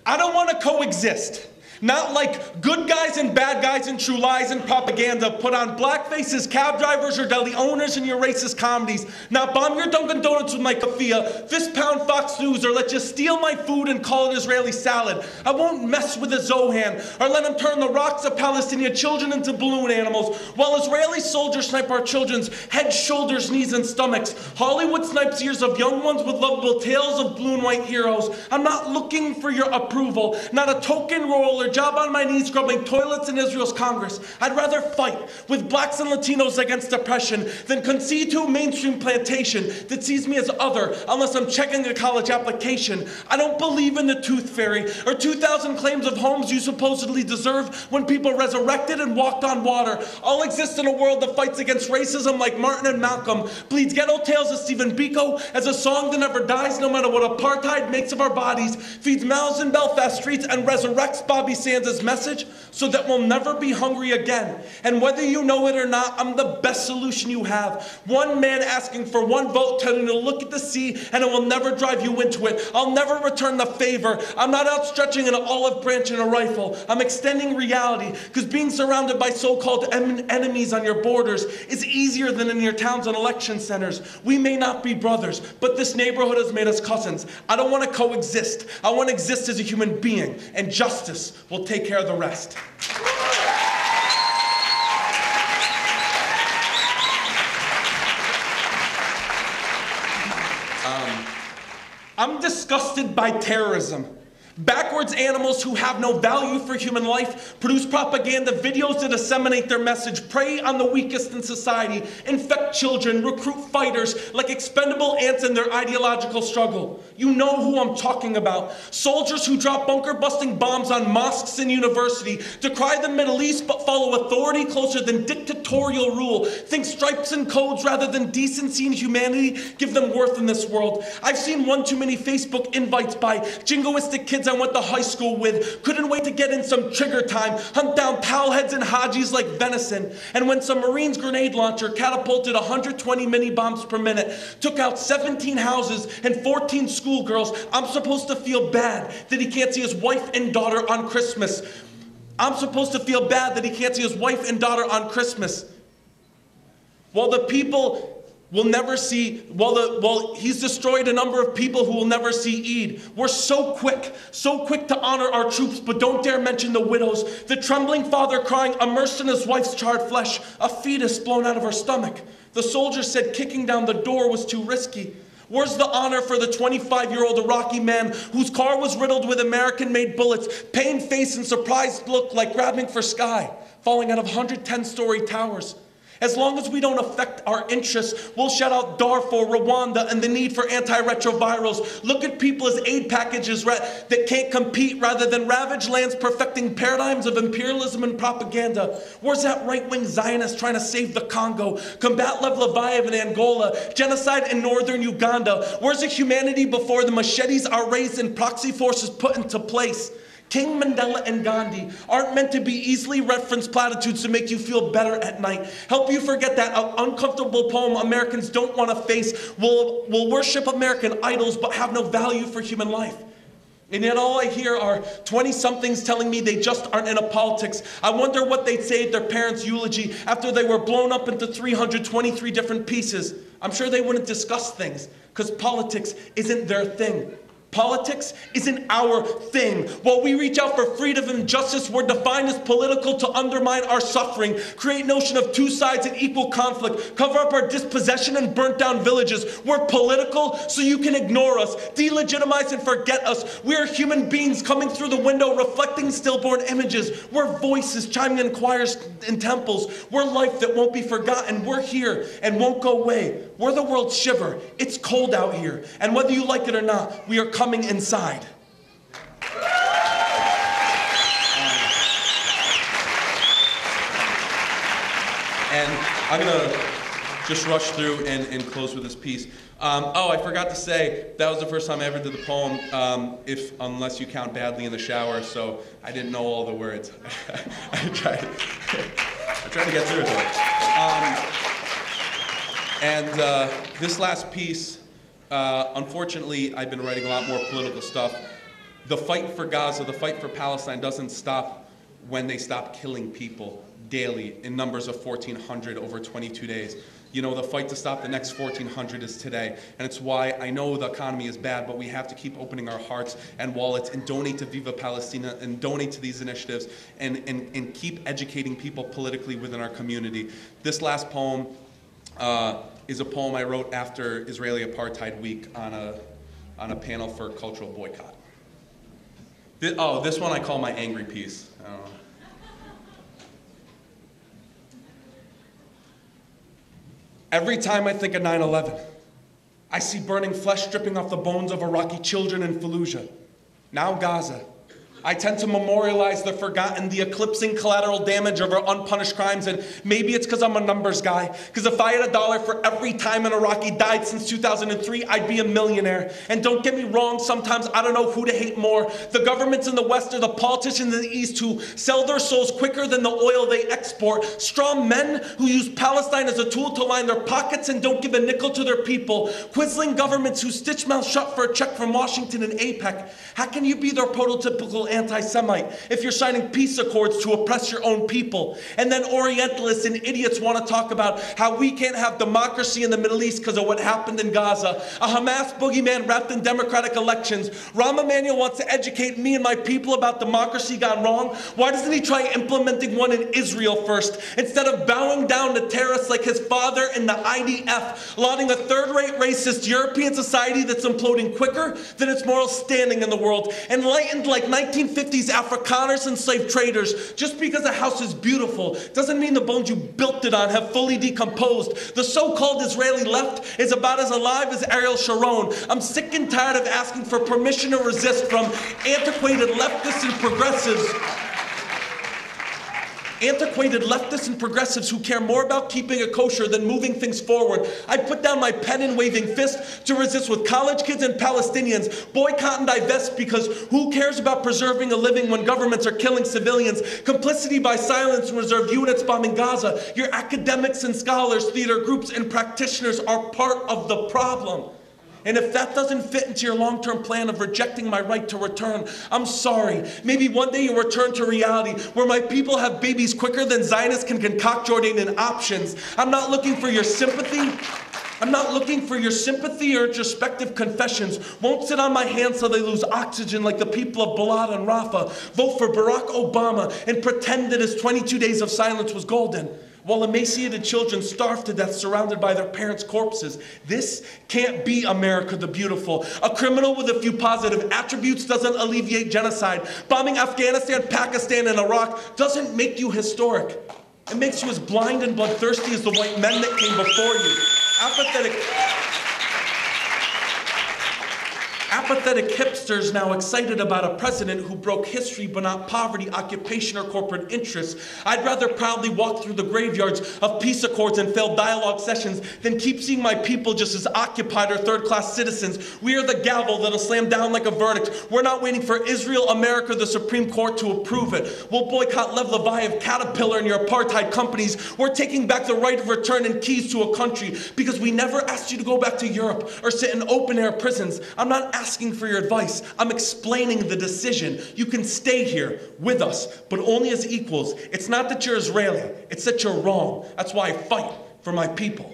I don't want to coexist. Not like good guys and bad guys and true lies and propaganda put on black faces, cab drivers, or deli owners in your racist comedies. Not bomb your Dunkin' Donuts with my keffiyeh, fist pound Fox News, or let you steal my food and call it Israeli salad. I won't mess with a Zohan, or let him turn the rocks of Palestinian children into balloon animals, while Israeli soldiers snipe our children's heads, shoulders, knees, and stomachs. Hollywood snipes ears of young ones with lovable tales of blue and white heroes. I'm not looking for your approval, not a token role or job on my knees scrubbing toilets in Israel's Congress. I'd rather fight with blacks and Latinos against oppression than concede to a mainstream plantation that sees me as other unless I'm checking a college application. I don't believe in the tooth fairy or 2,000 claims of homes you supposedly deserve when people resurrected and walked on water. I'll exist in a world that fights against racism like Martin and Malcolm, bleeds ghetto tales of Stephen Biko as a song that never dies no matter what apartheid makes of our bodies, feeds mouths in Belfast streets and resurrects Bobby Sands' message so that we'll never be hungry again. And whether you know it or not, I'm the best solution you have. One man asking for one vote, telling you to look at the sea, and it will never drive you into it. I'll never return the favor. I'm not outstretching an olive branch and a rifle. I'm extending reality, because being surrounded by so-called enemies on your borders is easier than in your towns and election centers. We may not be brothers, but this neighborhood has made us cousins. I don't want to coexist. I want to exist as a human being, and justice will take care of the rest. I'm disgusted by terrorism. Backwards animals who have no value for human life produce propaganda videos to disseminate their message, prey on the weakest in society, infect children, recruit fighters like expendable ants in their ideological struggle. You know who I'm talking about. Soldiers who drop bunker-busting bombs on mosques and university, decry the Middle East but follow authority closer than dictatorial rule, think stripes and codes rather than decency and humanity give them worth in this world. I've seen one too many Facebook invites by jingoistic kids I went to high school with, couldn't wait to get in some trigger time, hunt down powheads and hajis like venison. And when some Marines grenade launcher catapulted 120 mini bombs per minute, took out 17 houses and 14 schoolgirls, I'm supposed to feel bad that he can't see his wife and daughter on Christmas. I'm supposed to feel bad that he can't see his wife and daughter on Christmas. While the people will never see, he's destroyed a number of people who will never see Eid. We're so quick to honor our troops, but don't dare mention the widows, the trembling father crying, immersed in his wife's charred flesh, a fetus blown out of her stomach. The soldier said kicking down the door was too risky. Where's the honor for the 25-year-old Iraqi man whose car was riddled with American-made bullets, pained face and surprised look like grabbing for sky, falling out of 110-story towers? As long as we don't affect our interests, we'll shout out Darfur, Rwanda, and the need for antiretrovirals. Look at people as aid packages that can't compete rather than ravage lands perfecting paradigms of imperialism and propaganda. Where's that right-wing Zionist trying to save the Congo, combat Lev Leviev in Angola, genocide in northern Uganda? Where's the humanity before the machetes are raised and proxy forces put into place? King, Mandela, and Gandhi aren't meant to be easily referenced platitudes to make you feel better at night. Help you forget that uncomfortable poem Americans don't want to face. Will worship American idols but have no value for human life. And yet all I hear are 20-somethings telling me they just aren't into politics. I wonder what they'd say at their parents' eulogy after they were blown up into 323 different pieces. I'm sure they wouldn't discuss things because politics isn't their thing. Politics isn't our thing. While we reach out for freedom and justice, we're defined as political to undermine our suffering, create notion of two sides in equal conflict, cover up our dispossession and burnt down villages. We're political so you can ignore us, delegitimize and forget us. We're human beings coming through the window, reflecting stillborn images. We're voices chiming in choirs and temples. We're life that won't be forgotten. We're here and won't go away. We're the world's shiver. It's cold out here. And whether you like it or not, we are coming inside. And I'm going to just rush through and close with this piece. Oh, I forgot to say, that was the first time I ever did the poem, unless you count badly in the shower, so I didn't know all the words. I tried to get through it. And this last piece, unfortunately, I've been writing a lot more political stuff. The fight for Gaza, the fight for Palestine doesn't stop when they stop killing people daily in numbers of 1,400 over 22 days. You know, the fight to stop the next 1,400 is today. And it's why I know the economy is bad, but we have to keep opening our hearts and wallets and donate to Viva Palestina and donate to these initiatives and keep educating people politically within our community. This last poem is a poem I wrote after Israeli Apartheid Week on a panel for cultural boycott. This one I call my angry piece. I don't know. Every time I think of 9/11, I see burning flesh dripping off the bones of Iraqi children in Fallujah. Now Gaza. I tend to memorialize the forgotten, the eclipsing collateral damage of our unpunished crimes, and maybe it's because I'm a numbers guy, because if I had $1 for every time an Iraqi died since 2003, I'd be a millionaire. And don't get me wrong, sometimes I don't know who to hate more, the governments in the West or the politicians in the East who sell their souls quicker than the oil they export, strong men who use Palestine as a tool to line their pockets and don't give a nickel to their people, quisling governments who stitch mouths shut for a check from Washington and APEC. How can you be their prototypical anti-Semite if you're signing peace accords to oppress your own people? And then Orientalists and idiots want to talk about how we can't have democracy in the Middle East because of what happened in Gaza. A Hamas boogeyman wrapped in democratic elections. Rahm Emanuel wants to educate me and my people about democracy gone wrong. Why doesn't he try implementing one in Israel first, instead of bowing down to terrorists like his father in the IDF, lauding a third-rate racist European society that's imploding quicker than its moral standing in the world, enlightened like 1950s Afrikaners and slave traders? Just because a house is beautiful doesn't mean the bones you built it on have fully decomposed. The so-called Israeli left is about as alive as Ariel Sharon. I'm sick and tired of asking for permission to resist from antiquated leftists and progressives. Antiquated leftists and progressives who care more about keeping it kosher than moving things forward. I put down my pen and waving fist to resist with college kids and Palestinians. Boycott and divest, because who cares about preserving a living when governments are killing civilians? Complicity by silence and reserve units bombing Gaza. Your academics and scholars, theater groups and practitioners are part of the problem. And if that doesn't fit into your long-term plan of rejecting my right to return, I'm sorry. Maybe one day you'll return to reality where my people have babies quicker than Zionists can concoct Jordanian options. I'm not looking for your sympathy. I'm not looking for your sympathy or introspective confessions. Won't sit on my hands so they lose oxygen like the people of Balad and Rafah. Vote for Barack Obama and pretend that his 22 days of silence was golden, while emaciated children starve to death surrounded by their parents' corpses. This can't be America the Beautiful. A criminal with a few positive attributes doesn't alleviate genocide. Bombing Afghanistan, Pakistan, and Iraq doesn't make you historic. It makes you as blind and bloodthirsty as the white men that came before you. Apathetic hipsters now excited about a president who broke history but not poverty, occupation, or corporate interests. I'd rather proudly walk through the graveyards of peace accords and failed dialogue sessions than keep seeing my people just as occupied or third-class citizens. We are the gavel that'll slam down like a verdict. We're not waiting for Israel, America, the Supreme Court to approve it. We'll boycott Lev Levi, Caterpillar, and your apartheid companies. We're taking back the right of return and keys to a country because we never asked you to go back to Europe or sit in open-air prisons. I'm not asking for your advice. I'm explaining the decision. You can stay here with us, but only as equals. It's not that you're Israeli. It's that you're wrong. That's why I fight for my people.